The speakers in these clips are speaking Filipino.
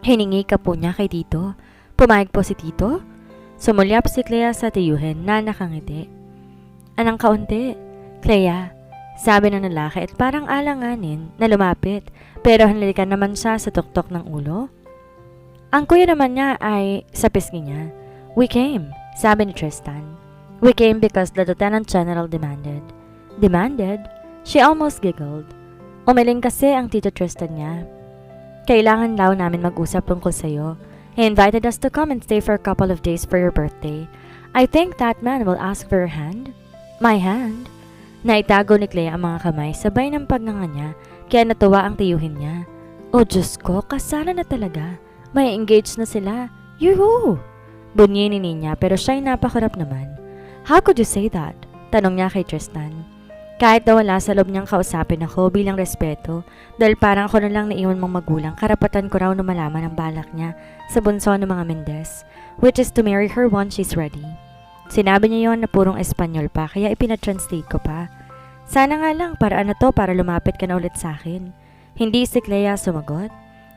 Hiningi ka po niya kay Tito. Pumayag po si Tito? Sumulyap si Clea sa tiyuhin na nakangiti. Anang kaunti, Clea, sabi ng lalaki at parang alanganin na lumapit pero hanalikan naman siya sa tuktok ng ulo. Ang kuya naman niya ay sa pisngi niya. We came, sabi ni Tristan. We came because the Lieutenant General demanded. Demanded? She almost giggled. Umiling kasi ang Tito Tristan niya. Kailangan daw namin mag-usap tungkol sa'yo. He invited us to come and stay for a couple of days for your birthday. I think that man will ask for your hand. My hand? Naitago ni Clea ang mga kamay sabay ng pagnganga niya kaya natuwa ang tiyuhin niya. Oh Diyos ko, kasala na talaga. May engaged na sila. Yuhu! Bunyi ni Ninya pero siya'y napakarap naman. How could you say that? Tanong niya kay Tristan. Kahit na wala sa loob niyang kausapin ako bilang respeto dahil parang ako na lang naiwan mong magulang, karapatan ko raw na malaman ang balak niya sa bunso ng mga Mendez, which is to marry her once she's ready. Sinabi niya yon na purong Espanyol pa kaya ipinatranslate ko pa. Sana nga lang paraan na to para lumapit ka na ulit sa akin. Hindi si Clea sumagot.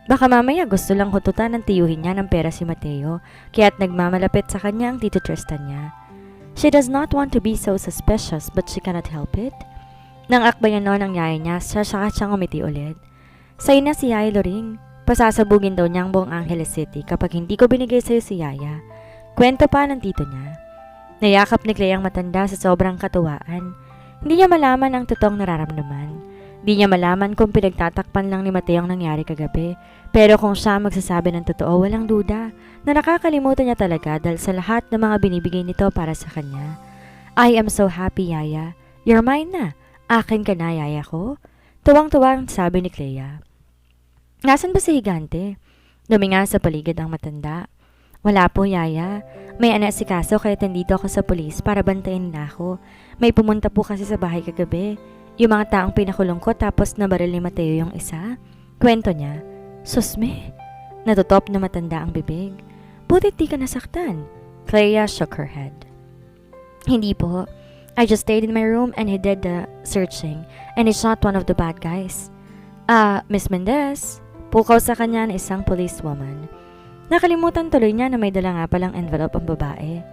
Baka mamaya gusto lang hututan ng tiyuhin niya ng pera si Mateo kaya't nagmamalapit sa kanya ang Tito Tristan niya. She does not want to be so suspicious but she cannot help it. Nang akbayan noon ang yaya niya, saka siyang umiti ulit. Sa'yo na si Yaya Loring. Pasasabugin daw niya ang buong Angeles City kapag hindi ko binigay sa'yo si Yaya. Kwento pa ng tito niya. Nayakap ni Clay ang matanda sa sobrang katuwaan. Hindi niya malaman ang totoong nararamdaman. Hindi niya malaman kung pinagtatakpan lang ni Mateo ang nangyari kagabi. Pero kung siya magsasabi ng totoo, walang duda na nakakalimutan niya talaga dahil sa lahat ng mga binibigay nito para sa kanya. I am so happy, Yaya. You're mine na. Akin ka na, Yaya ko? Tuwang-tuwang sabi ni Clea. Nasaan ba si Higante? Duminga sa paligid ang matanda. Wala po, Yaya. May anasikaso kaya nandito ako sa pulis para bantayan nila ako. May pumunta po kasi sa bahay kagabi. Yung mga taong pinakulong ko tapos nabaril ni Mateo yung isa. Kwento niya. Susme. Natutop na matanda ang bibig. Butit di ka nasaktan. Clea shook her head. Hindi po. I just stayed in my room and he did the searching and he shot one of the bad guys. Miss Mendez, pukaw sa kanya ng isang policewoman. Nakalimutan tuloy niya na may dala nga palang envelope ang babae.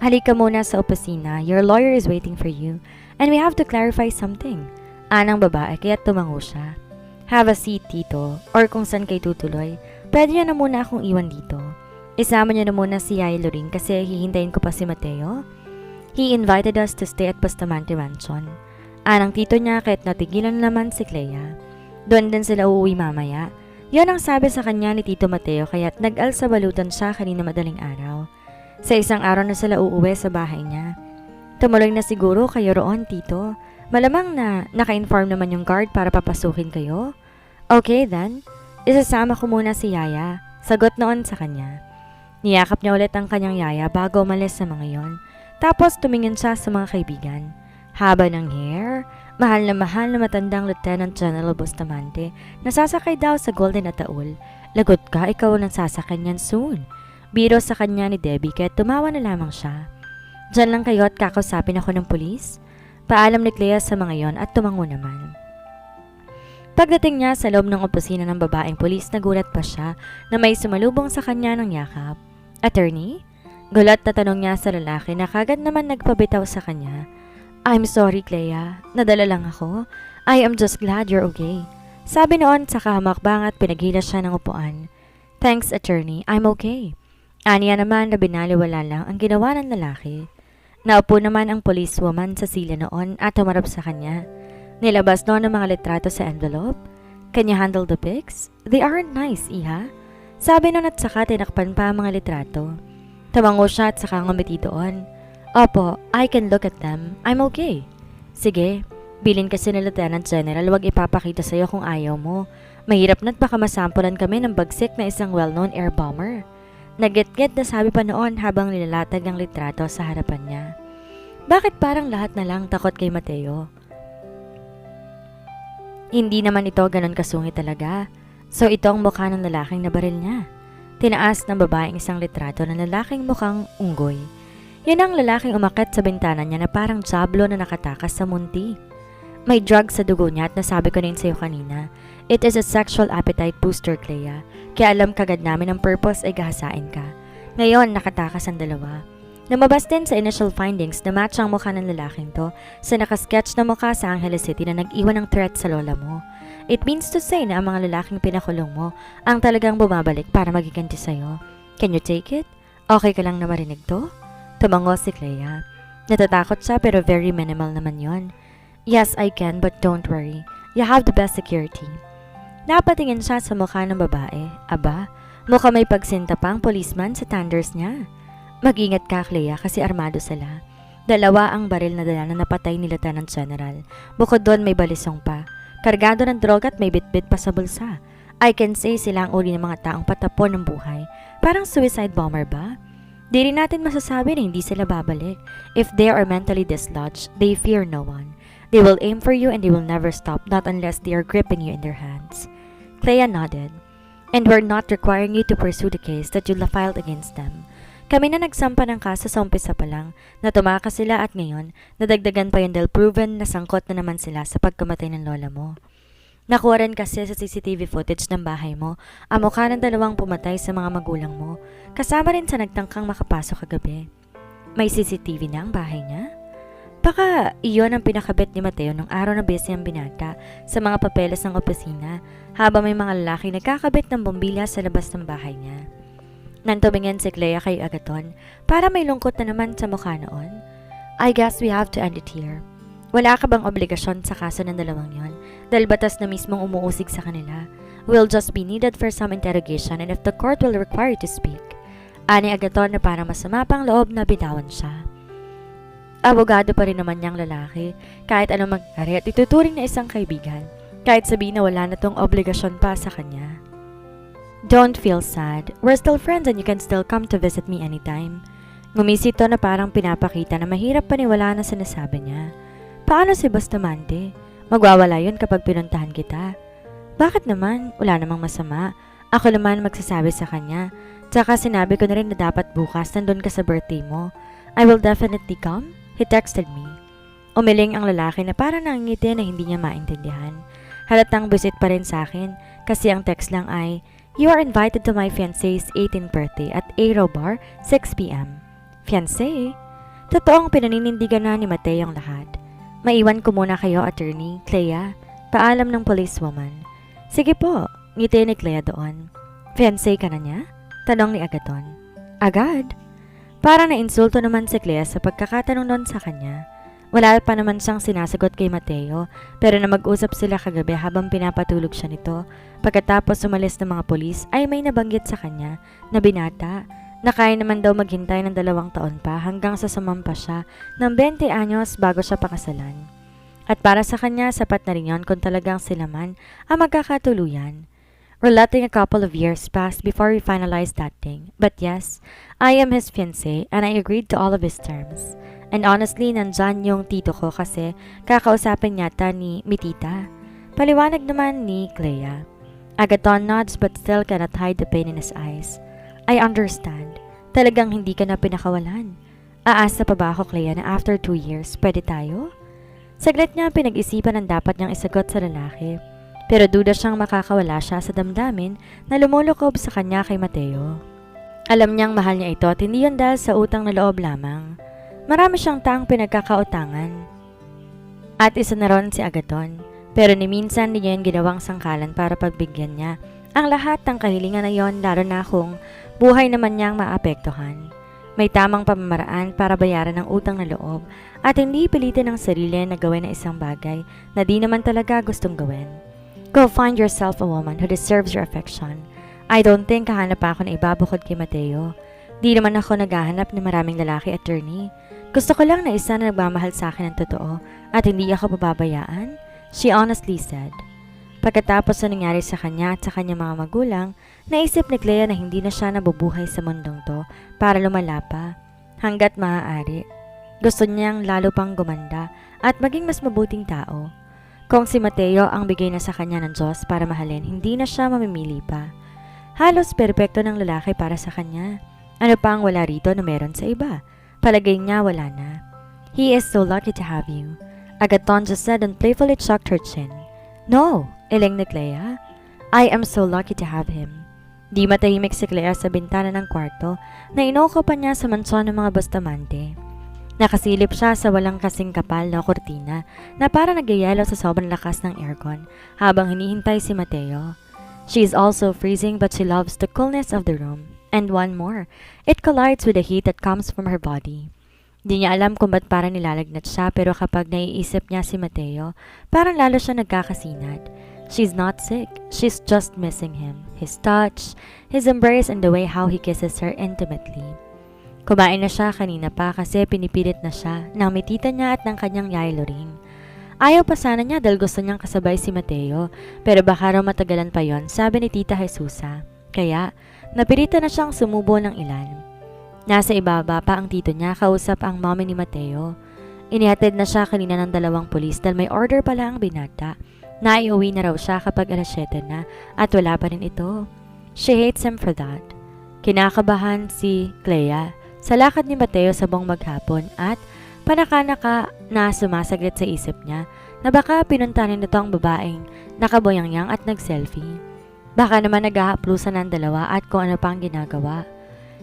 Halika muna sa opisina, your lawyer is waiting for you and we have to clarify something. Anang babae kaya tumango siya. Have a seat, Tito, or kung saan kayo tutuloy, pwede niya na muna akong iwan dito. Isama niya na muna si Yaya Loring kasi hihintayin ko pa si Mateo. He invited us to stay at Bustamante Mansion. Anang tito niya kahit natigilan naman si Clea. Doon din sila uuwi mamaya. Yan ang sabi sa kanya ni Tito Mateo kaya't nag-alsa balutan siya kanina madaling araw. Sa isang araw na sila uuwi sa bahay niya. Tumuloy na siguro kayo roon, Tito. Malamang na naka-inform naman yung guard para papasukin kayo. Okay then, isasama ko muna si Yaya. Sagot noon sa kanya. Niyakap niya ulit ang kanyang yaya bago umalis sa mga yon. Tapos tumingin siya sa mga kaibigan. Haba ng hair, mahal na matandang Lieutenant General Bustamante na sasakay daw sa Golden Ataul. Lagot ka, ikaw nang sasakay niyan soon. Biro sa kanya ni Debbie kaya tumawa na lamang siya. Diyan lang kayo at kakausapin ako ng pulis? Paalam ni Clea sa mga yon at tumango naman. Pagdating niya sa loob ng opisina ng babaeng pulis, nagulat pa siya na may sumalubong sa kanya ng yakap. Attorney? Gulat na tanong niya sa lalaki na kagad naman nagpabitaw sa kanya. I'm sorry, Clea. Nadala lang ako. I am just glad you're okay. Sabi noon sa kahamakbang at pinaghila siya ng upuan. Thanks, attorney. I'm okay. Aniya naman na binaliwala lang ang ginawa ng lalaki. Naupo naman ang policewoman sa silya noon at humarap sa kanya. Nilabas noon ang mga litrato sa envelope. Can you handle the pics? They aren't nice, Iha. Sabi noon at saka tinakpan pa ang mga litrato. Tamango siya at saka ngumiti doon. Opo, I can look at them. I'm okay. Sige, bilin kasi ni Lieutenant General wag ipapakita sa'yo kung ayaw mo. Mahirap na't baka masampulan kami ng bagsik na isang well-known air bomber. Nagget-get na sabi pa noon habang nilalatag ang litrato sa harapan niya. Bakit parang lahat na lang takot kay Mateo? Hindi naman ito ganon kasungit talaga. So ito ang mukha ng lalaking nabaril niya. Tinaas ng babaeng isang litrato ng lalaking mukhang unggoy. Yan ang lalaking umakyat sa bintana niya na parang jablo na nakatakas sa munti. May drug sa dugo niya at nasabi ko na yun sa'yo kanina. It is a sexual appetite booster, Clea. Kaya alam kagad namin ang purpose ay gahasain ka. Ngayon, nakatakas ang dalawa. Lumabas din sa initial findings na match ang mukha ng lalaking to sa nakasketch na mukha sa Angeles City na nag-iwan ng threat sa lola mo. It means to say na ang mga lalaking pinakulong mo ang talagang bumabalik para magiganti sa'yo. Can you take it? Okay ka lang na marinig to? Tumango si Clea. Natatakot siya pero very minimal naman yon. Yes, I can, but don't worry. You have the best security. Napatingin siya sa mukha ng babae. Aba, mukha may pagsinta pang policeman sa tanders niya. Mag-ingat ka, Clea, kasi armado sila. Dalawa ang baril na dala na napatay ni Lieutenant General. Bukod doon may balisong pa. Kargado ng droga at may bitbit pa sa bulsa. I can say sila ang uri ng mga taong patapon ng buhay. Parang suicide bomber ba? Di rin natin masasabi na hindi sila babalik. If they are mentally dislodged, they fear no one. They will aim for you and they will never stop, not unless they are gripping you in their hands. Clea nodded. And we're not requiring you to pursue the case that you filed against them. Kami na nagsampa ng kaso sa umpisa pa lang na tumakas sila at ngayon nadagdagan pa yun dahil proven na sangkot na naman sila sa pagkamatay ng lola mo. Nakuha rin kasi sa CCTV footage ng bahay mo ang mukha ng dalawang pumatay sa mga magulang mo kasama rin sa nagtangkang makapasok kagabi. May CCTV na ang bahay niya? Baka iyon ang pinakabit ni Mateo nung araw na busy ang binata sa mga papeles ng opisina habang may mga lalaki nagkakabit ng bombilya sa labas ng bahay niya. Nantumingin si Clea kay Agaton para may lungkot na naman sa mukha noon. I guess we have to end it here. Wala ka bang obligasyon sa kaso ng dalawang yon dahil batas na mismong umuusig sa kanila? We'll just be needed for some interrogation and if the court will require you to speak. Ani Agaton na parang masama pang loob na bitawan siya. Abogado pa rin naman niyang lalaki kahit anong mangyari at ituturing na isang kaibigan kahit sabihin na wala na tong obligasyon pa sa kanya. Don't feel sad. We're still friends and you can still come to visit me anytime. Ngumisi to na parang pinapakita na mahirap paniwalaan na sinasabi niya. Paano si Bustamante? Magwawala yun kapag pinuntahan kita. Bakit naman? Wala namang masama. Ako naman magsasabi sa kanya. Tsaka sinabi ko na rin na dapat bukas nandun ka sa birthday mo. I will definitely come. He texted me. Umiling ang lalaki na parang nangingiti na hindi niya maintindihan. Halatang busit pa rin sa akin kasi ang text lang ay, You are invited to my fiancé's 18th birthday at Aero Bar, 6 p.m. Fiancé? Totoong pinaninindigan na ni Mateo ang lahat. Maiwan ko muna kayo, attorney, Clea. Paalam ng policewoman. Sige po, ngiti ni Clea doon. Fiancé ka na niya? Tanong ni Agaton. Agad? Parang nainsulto naman si Clea sa pagkakatanong noon sa kanya. Wala pa naman siyang sinasagot kay Mateo pero na mag-usap sila kagabi habang pinapatulog siya nito. Pagkatapos umalis ng mga polis ay may nabanggit sa kanya na binata na kaya naman daw maghintay ng 2 taon pa hanggang sa sumampa siya ng 20 anyos bago siya pakasalan. At para sa kanya sapat na rin yun kung talagang sila man ang magkakatuluyan. We're letting a couple of years pass before we finalize that thing. But yes, I am his fiancé and I agreed to all of his terms. And honestly, nandyan yung tito ko kasi kakausapin yata ni Mitita. Paliwanag naman ni Clea. Agaton nods but still cannot hide the pain in his eyes. I understand. Talagang hindi ka na pinakawalan. Aasa pa ba ako, Clea, na after 2 years, pwede tayo? Saglit niya pinag-isipan ang dapat niyang isagot sa lalaki. Pero duda siyang makakawala siya sa damdamin na lumulukob sa kanya kay Mateo. Alam niyang mahal niya ito at hindi yun dahil sa utang na loob lamang. Marami siyang taong pinagkakautangan. At isa na ron si Agaton. Pero ni minsan niya yung ginawang sangkalan para pagbigyan niya ang lahat ng kahilingan na yon lalo na kung buhay naman niyang maapektuhan. May tamang pamamaraan para bayaran ang utang na loob at hindi pilitin ang sarili na gawin ang isang bagay na di naman talaga gustong gawin. Go find yourself a woman who deserves your affection. I don't think kahanap ako na ibabukod kay Mateo. Di naman ako naghahanap ng maraming lalaki, attorney. Gusto ko lang na isa na nagmamahal sa akin ng totoo at hindi ako pababayaan, she honestly said. Pagkatapos na nangyari sa kanya at sa kanyang mga magulang, naisip ni Clea na hindi na siya nabubuhay sa mundong to para lumala pa hanggat maaari. Gusto niyang lalo pang gumanda at maging mas mabuting tao. Kung si Mateo ang bigay na sa kanya ng Diyos para mahalin, hindi na siya mamimili pa. Halos perpekto ng lalaki para sa kanya. Ano pa ang wala rito na meron sa iba? Palagay niya wala na. He is so lucky to have you. Agaton just said and playfully chucked her chin. No, iling ni Clea. I am so lucky to have him. Di matahimik si Clea sa bintana ng kwarto na inuukupan niya sa mansyon ng mga Bustamante. Nakasilip siya sa walang kasing kapal na kortina na para nagyayelo sa sobrang lakas ng aircon habang hinihintay si Mateo. She is also freezing but she loves the coolness of the room. And one more, it collides with the heat that comes from her body. Di niya alam kung ba't parang nilalagnat siya pero kapag naiisip niya si Mateo, parang lalo siya nagkakasinat. She's not sick, she's just missing him. His touch, his embrace and the way how he kisses her intimately. Kumain na siya kanina pa kasi pinipilit na siya ng mitita niya at ng kanyang yaylo ring. Ayaw pa sana niya dahil gusto niyang kasabay si Mateo pero baka raw matagalan pa yon, sabi ni Tita Jesusa. Kaya, napilitan na siyang sumubo ng ilan. Nasa ibaba pa ang tito niya kausap ang mommy ni Mateo. Inihatid na siya kanina ng 2 pulis dahil may order pala ang binata. Naiuwi na raw siya kapag alas 7 na at wala pa rin ito. She hates him for that. Kinakabahan si Clea sa lakad ni Mateo sa buong maghapon at panaka-naka na sumasaglit sa isip niya na baka pinuntahan nito ang babaeng nakaboyangyang at nag-selfie. Baka naman naghahaplusan ng dalawa at kung ano pang ginagawa.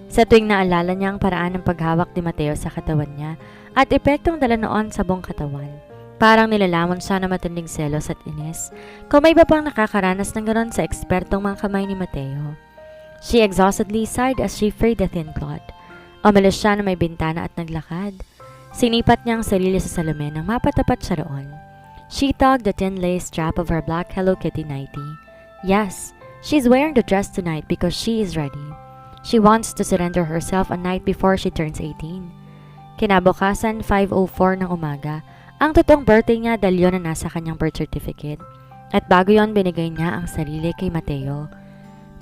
Sa tuwing naalala niya ang paraan ng paghawak ni Mateo sa katawan niya at epektong dala noon sa buong katawan. Parang nilalamon siya na matinding selos at inis kung may iba pang nakakaranas ng ganoon sa ekspertong mga kamay ni Mateo. She exhaustedly sighed as she freed the thin cloth. Umalis siya na may bintana at naglakad. Sinipat niya ang sarili sa salamin nang mapatapat siya roon. She tugged the thin lace strap of her black Hello Kitty nightie. Yes, she's wearing the dress tonight because she is ready. She wants to surrender herself a night before she turns 18. Kinabukasan, 5:04 ng umaga, ang totoong birthday niya dahil yun na nasa kanyang birth certificate. At bago yon binigay niya ang sarili kay Mateo.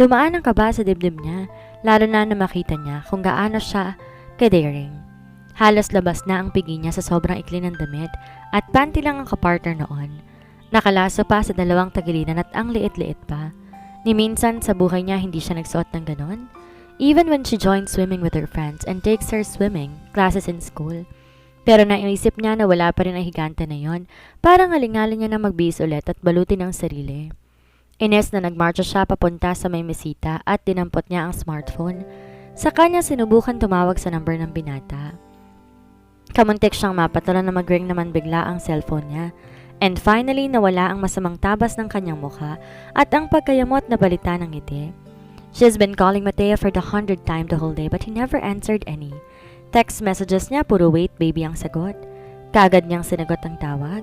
Dumaan ang kaba sa dibdib niya, lalo na makita niya kung gaano siya ka-daring. Halos labas na ang pigi niya sa sobrang ikli ng damit at panty lang ang kapartner noon. Nakalaso pa sa 2 tagiliran at ang liit-liit pa. Ni minsan sa buhay niya hindi siya nagsuot ng ganon. Even when she joins swimming with her friends and takes her swimming classes in school. Pero naisip niya na wala pa rin ang higante na yon, parang alingalan niya na magbihis ulit at balutin ang sarili. Ines na nagmarcha siya papunta sa may mesita at dinampot niya ang smartphone. Sa kanya sinubukan tumawag sa number ng binata. Kamuntik siyang mapatulan na mag-ring naman bigla ang cellphone niya. And finally nawala ang masamang tabas ng kanyang mukha at ang pagkayamot na balita ng ngiti. She's been calling Mateo for the 100th time the whole day but he never answered any. Text messages niya puro wait baby ang sagot. Kagad niyang sinagot ang tawag.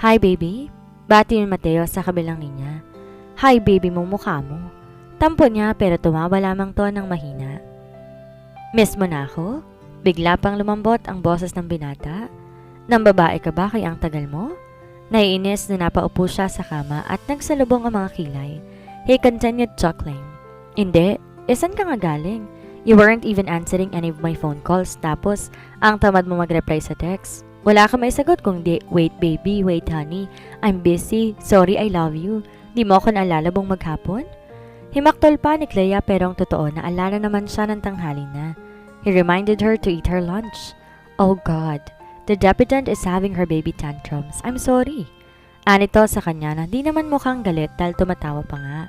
Hi baby. Bati ni Mateo sa kabilang linya. Hi baby mo mukha mo. Tampo niya pero tumawa lamang to ng mahina. Miss mo na ako? Bigla pang lumambot ang boses ng binata. Nang babae ka ba kaya ang tagal mo? Naiinis na napaupo siya sa kama at nagsalubong ang mga kilay. He continued chuckling. Hindi, saan ka nga galing? You weren't even answering any of my phone calls tapos ang tamad mo mag-reply sa text. Wala ka may sagot kung di, wait baby, wait honey, I'm busy, sorry I love you. Di mo ako naalala buong maghapon? Himaktol pa ni Clea pero ang totoo naalala naman siya ng tanghali na. He reminded her to eat her lunch. Oh God, the debutante is having her baby tantrums. I'm sorry. Anito sa kanya na di naman mukhang galit dahil tumatawa pa nga.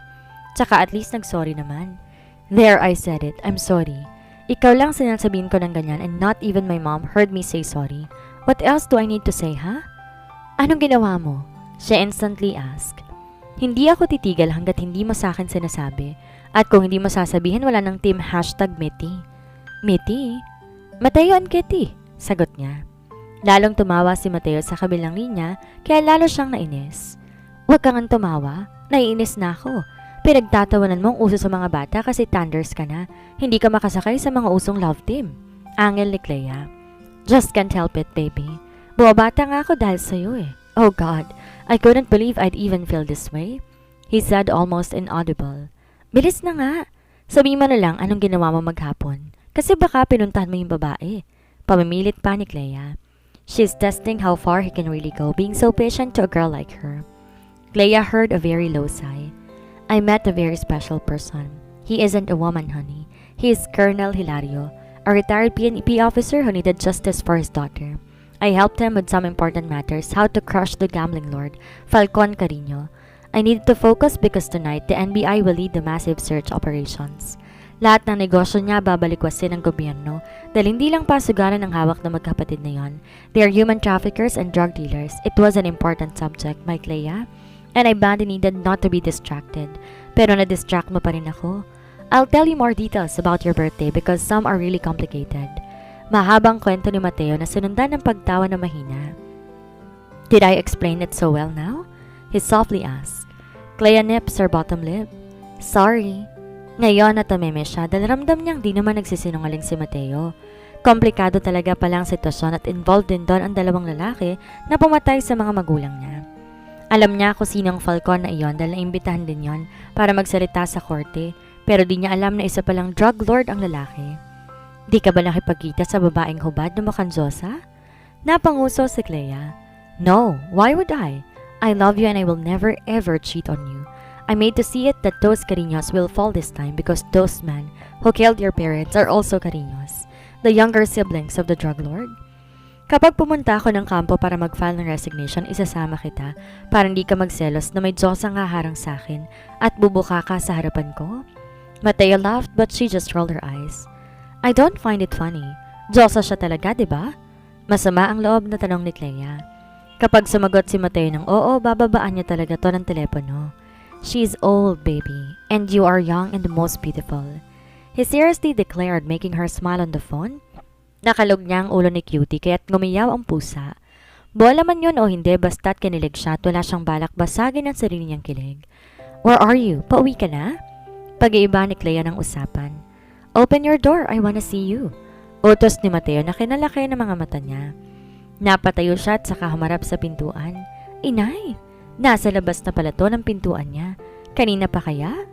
Tsaka at least nag-sorry naman. There, I said it. I'm sorry. Ikaw lang sinasabihin ko ng ganyan and not even my mom heard me say sorry. What else do I need to say, ha? Anong ginawa mo? She instantly asked. Hindi ako titigil hanggat hindi mo sa akin sinasabi. At kung hindi mo sasabihin, wala ng team #Mitty. Mitty? Mateo and Kitty, sagot niya. Lalong tumawa si Mateo sa kabilang linya, kaya lalo siyang nainis. Huwag kang tumawa. Naiinis na ako. Pinagtatawanan mong uso sa mga bata kasi thunders ka na. Hindi ka makasakay sa mga usong love team. Angel ni Clea. Just can't help it, baby. Buwabata nga ako dahil sa'yo eh. Oh God, I couldn't believe I'd even feel this way. He said almost inaudible. Bilis na nga. Sabihin mo na lang anong ginawa mo maghapon. Kasi baka pinuntahan mo yung babae. Pamimilit pa ni Clea. She's testing how far he can really go being so patient to a girl like her. Clea heard a very low sigh. I met a very special person. He isn't a woman, honey. He is Colonel Hilario, a retired PNP officer who needed justice for his daughter. I helped him with some important matters, how to crush the gambling lord, Falcon Carino. I needed to focus because tonight the NBI will lead the massive search operations. Lahat ng negosyo niya babalikwasin ng gobyerno dahil hindi lang pasugalan ang hawak ng magkapatid na yon. They are human traffickers and drug dealers. It was an important subject, my Clea, and I badly needed not to be distracted. Pero na-distract mo pa rin ako. I'll tell you more details about your birthday because some are really complicated. Mahabang kwento ni Mateo na sinundan ng pagtawa na mahina. Did I explain it so well now? He softly asked. Clea nips her bottom lip. Sorry. Ngayon natameme siya dahil ramdam niyang di naman nagsisinungaling si Mateo. Komplikado talaga pala ang sitwasyon at involved din doon ang dalawang lalaki na pumatay sa mga magulang niya. Alam niya kung sino ang Falcon na iyon dahil naimbitahan din yon para magsalita sa korte pero di niya alam na isa palang drug lord ang lalaki. Di ka ba nakipagkita sa babaeng hubad na mukhang Diyosa? Napanguso si Clea. No, why would I? I love you and I will never ever cheat on you. I made to see it that those Cariños will fall this time because those men who killed your parents are also Cariños, the younger siblings of the drug lord. Kapag pumunta ako ng kampo para mag-file ng resignation, isasama kita para hindi ka magselos na may Diyos ang haharang sa akin at bubuka ka sa harapan ko. Mateo laughed but she just rolled her eyes. I don't find it funny. Diyosa siya talaga, di ba? Masama ang loob na tanong ni Clea. Kapag sumagot si Mateo ng oo, bababaan niya talaga to ng telepono. She's old, baby, and you are young and the most beautiful. He seriously declared, making her smile on the phone. Nakalog niya ang ulo ni Cutie kaya't ngumiyaw ang pusa. Bola man yun o hindi, basta't kinilig siya at wala siyang balak basagin ang sarili niyang kilig. Where are you? Pauwi ka na? Pag-iiba ni Clea ng usapan. Open your door, I wanna see you. Utos ni Mateo na kinalaki ng mga mata niya. Napatayo siya at saka humarap sa pintuan. Inay! Nasa labas na pala to ng pintuan niya. Kanina pa kaya?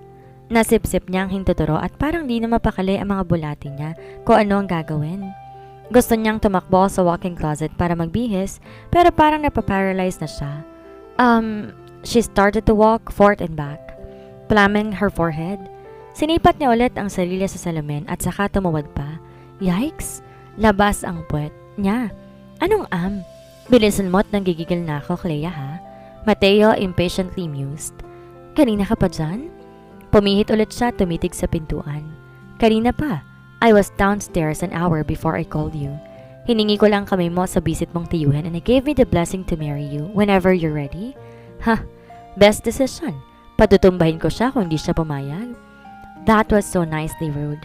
Nasip-sip niya ang hintuturo at parang di na mapakali ang mga bulati niya kung ano ang gagawin. Gusto niyang tumakbo sa walk-in closet para magbihis pero parang napaparalyze na siya. She started to walk forth and back, plumbing her forehead. Sinipat niya ulit ang sarili sa salamin at saka tumawad pa. Yikes! Labas ang puwet niya. Anong Bilisan mo't nanggigigil na ako, Clea ha? Mateo impatiently mused. Kanina ka pa dyan? Pumihit ulit siya tumitig sa pintuan. Kanina pa. I was downstairs an hour before I called you. Hiningi ko lang kamay mo sa bisit mong tiyuhin and I gave me the blessing to marry you whenever you're ready. Ha, best decision. Patutumbahin ko siya kung hindi siya pumayag. That was so nicely rude.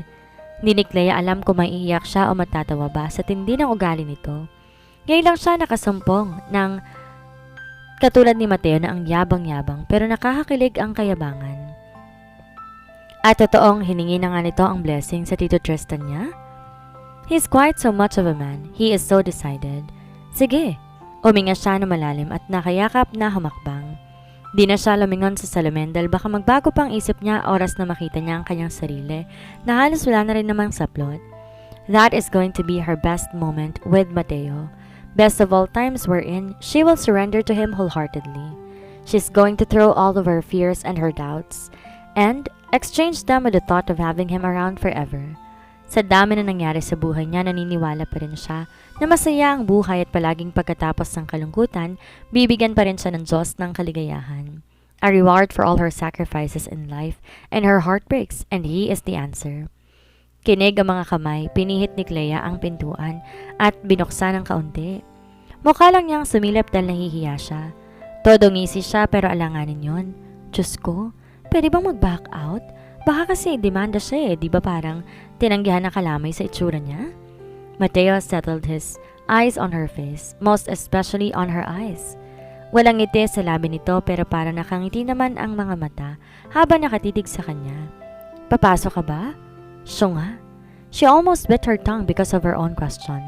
Hindi ni Clea alam kung maiiyak siya o matatawa ba sa tindi ng ugali nito. Ngayon lang siya nakasumpong ng katulad ni Mateo na ang yabang-yabang pero nakakakilig ang kayabangan. At totoong hiningi na nga nito ang blessing sa Tito Tristan niya? He's quite so much of a man. He is so decided. Sige, uminga siya na malalim at nakayakap na hamakbang. Di na siya lumingon sa salamin dahil baka magbago pang isip niya oras na makita niya ang kanyang sarili na halos wala na rin namang saplot. That is going to be her best moment with Mateo. Best of all times wherein she will surrender to him wholeheartedly. She's going to throw all of her fears and her doubts and exchange them with the thought of having him around forever. Sa dami na nangyari sa buhay niya, naniniwala pa rin siya na masaya ang buhay at palaging pagkatapos ng kalungkutan, bibigyan pa rin siya ng Diyos ng kaligayahan. A reward for all her sacrifices in life and her heartbreaks, and He is the answer. Kinig ang mga kamay, pinihit ni Clea ang pintuan at binuksan ng kaunti. Mukha lang niyang sumilip dahil nahihiya siya. Todo ngisi siya pero alanganin yon. Diyos ko, pwede bang mag-back out? Baka kasi demanda siya di ba parang tinanggihan na kalamay sa itsura niya? Mateo settled his eyes on her face, most especially on her eyes. Walang ngiti sa labi nito pero parang nakangiti naman ang mga mata habang nakatitig sa kanya. Papasok ka ba? Siya nga. She almost bit her tongue because of her own question.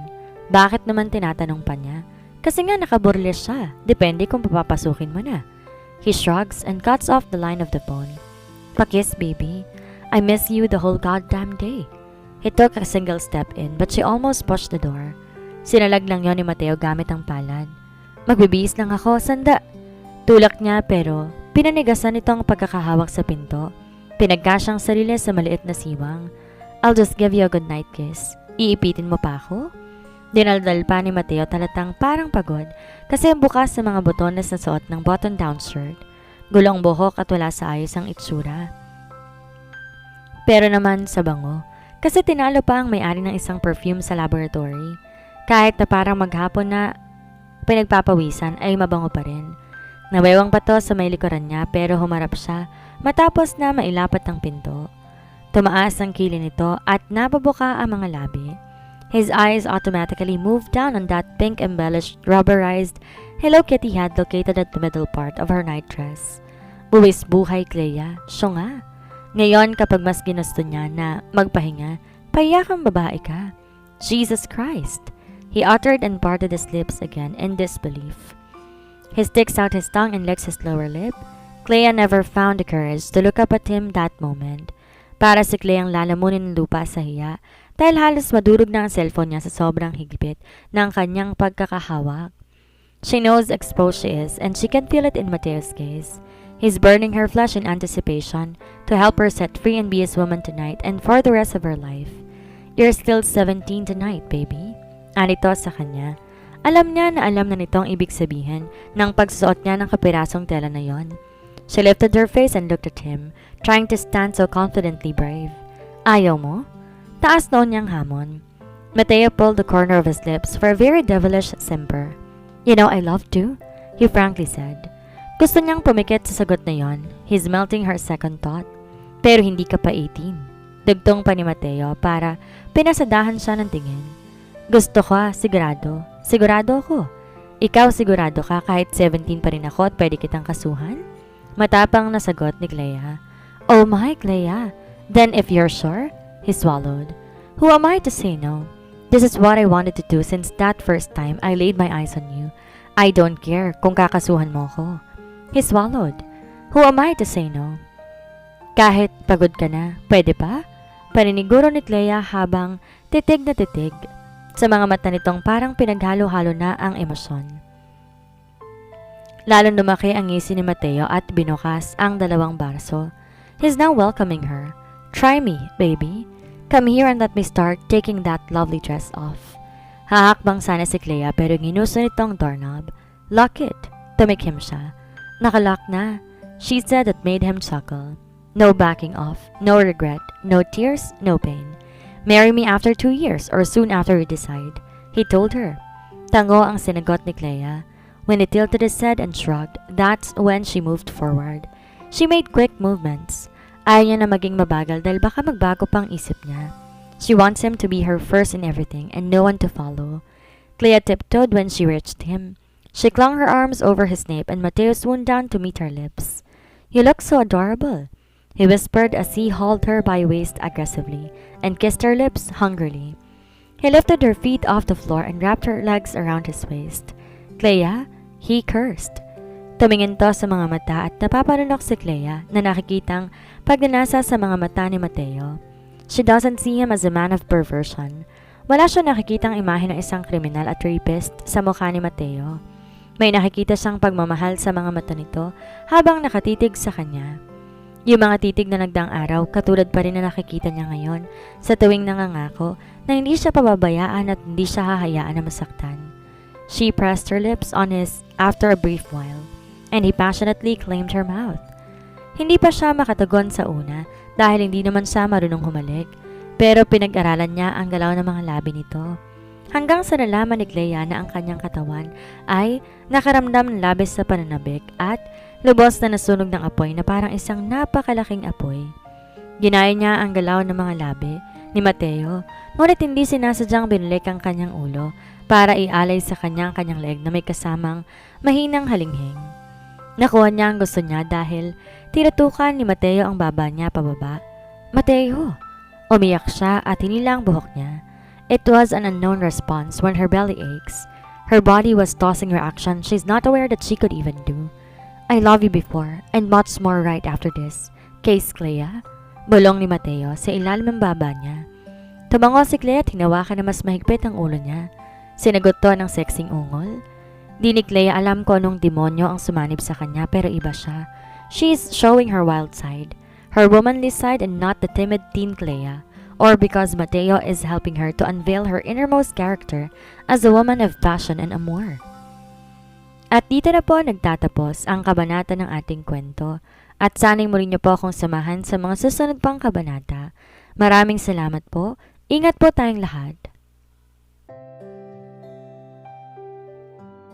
Bakit naman tinatanong pa niya? Kasi nga nakaburles siya. Depende kung papapasukin mo na. He shrugs and cuts off the line of the phone. Pakiss, baby. I miss you the whole goddamn day. He took a single step in but she almost pushed the door. Sinalag lang yon ni Mateo gamit ang palad. Magbibihis lang ako, sanda. Tulak niya pero pinanigasan nito ang pagkakahawak sa pinto. Pinagka siyang sarili sa maliit na siwang. I'll just give you a good night kiss. Iipitin mo pa ako? Dinaldal pa ni Mateo talatang parang pagod kasi ang bukas sa mga botones na suot ng button-down shirt. Gulong buhok at wala sa ayos ang itsura. Pero naman sa bango, kasi tinalo pa ang may-ari ng isang perfume sa laboratory. Kahit na parang maghapon na pinagpapawisan ay mabango pa rin. Nawewang pa to sa may likuran niya pero humarap siya matapos na mailapat ang pinto. Tumaas ang kili nito at napabuka ang mga labi. His eyes automatically moved down on that pink-embellished, rubberized Hello Kitty head located at the middle part of her nightdress. Buwis buhay, Clea. Siya nga. Ngayon kapag mas ginusto niya na magpahinga, payakang babae ka. Jesus Christ! He uttered and parted his lips again in disbelief. He sticks out his tongue and licks his lower lip. Clea never found the courage to look up at him that moment. Para si Clea ang lalamunin ng lupa sa hiya dahil halos madurog na ang cellphone niya sa sobrang higpit ng kanyang pagkakahawak. She knows exposed she is and she can feel it in Mateo's gaze. He's burning her flesh in anticipation to help her set free and be his woman tonight and for the rest of her life. You're still 17 tonight, baby. Anito sa kanya. Alam niya na alam na nitong ibig sabihin ng pagsusuot niya ng kapirasong tela na yon. She lifted her face and looked at him, trying to stand so confidently brave. Ayaw mo? Taas noon niyang hamon. Mateo pulled the corner of his lips for a very devilish simper. You know I love to, he frankly said. Gusto niyang pumikit sa sagot na yon. He's melting her second thought. Pero hindi ka pa 18. Dugtong pa ni Mateo para pinasadahan siya ng tingin. Gusto ka, sigurado. Sigurado ako. Ikaw sigurado ka kahit 17 pa rin ako at pwede kitang kasuhan? Matapang na sagot ni Clea. Oh my, Clea. Then if you're sure, he swallowed. Who am I to say no? This is what I wanted to do since that first time I laid my eyes on you. I don't care kung kakasuhan mo ko. He swallowed. Who am I to say no? Kahit pagod ka na, pwede pa? Paniniguro ni Clea habang titig na titig. Sa mga mata nitong parang pinaghalo-halo na ang emosyon. Lalong lumaki ang ngisi ni Mateo at binukas ang dalawang barso. He's now welcoming her. Try me, baby. Come here and let me start taking that lovely dress off. Hahakbang sana si Clea pero ginuso nitong doorknob. Lock it. Tumikim siya. Nakalock na. She said that made him chuckle. No backing off, no regret, no tears, no pain. Marry me after 2 years or soon after you decide, he told her. Tango ang sinagot ni Clea. When he tilted his head and shrugged, that's when she moved forward. She made quick movements. Ayaw niya na maging mabagal dahil baka magbago pang isip niya. She wants him to be her first in everything and no one to follow. Clea tiptoed when she reached him. She clung her arms over his nape and Mateo swooned down to meet her lips. You look so adorable, he whispered as he hauled her by waist aggressively and kissed her lips hungrily. He lifted her feet off the floor and wrapped her legs around his waist. Clea, he cursed. Tumingin to sa mga mata at napapanunok si Clea na nakikitang pagnanasa sa mga mata ni Mateo. She doesn't see him as a man of perversion. Wala siya nakikitang imahe ng isang kriminal at rapist sa mukha ni Mateo. May nakikita siyang pagmamahal sa mga mata nito habang nakatitig sa kanya. Yung mga titig na nagdaang araw, katulad pa rin na nakikita niya ngayon sa tuwing nangangako na hindi siya pababayaan at hindi siya hahayaan na masaktan. She pressed her lips on his after a brief while, and he passionately claimed her mouth. Hindi pa siya makatagon sa una dahil hindi naman siya marunong humalik, pero pinag-aralan niya ang galaw ng mga labi nito. Hanggang sa nalaman ni Clea na ang kanyang katawan ay nakaramdam ng labis sa pananabik at lubos na nasunog ng apoy na parang isang napakalaking apoy. Ginaya niya ang galaw ng mga labi ni Mateo, ngunit hindi sinasadyang binulik ang kanyang ulo para ialay sa kanyang leeg na may kasamang mahinang halinghing. Nakuha niya ang gusto niya dahil tinutukan ni Mateo ang baba niya pababa. Mateo! Umiyak siya at hinila ang buhok niya. It was an unknown response when her belly aches. Her body was tossing reaction she's not aware that she could even do. I love you before and much more right after this. Case Clea? Bulong ni Mateo sa ilalim ng baba niya. Tumango si Clea at hinawakan na mas mahigpit ang ulo niya. Sinagot to ng sexing ungol. Di ni Clea alam kung anong demonyo ang sumanib sa kanya pero iba siya. She's showing her wild side. Her womanly side and not the timid teen Clea. Or because Mateo is helping her to unveil her innermost character as a woman of passion and amour. At dito na po nagtatapos ang kabanata ng ating kwento. At sana'y muli niyo po akong samahan sa mga susunod pang kabanata. Maraming salamat po. Ingat po tayong lahat.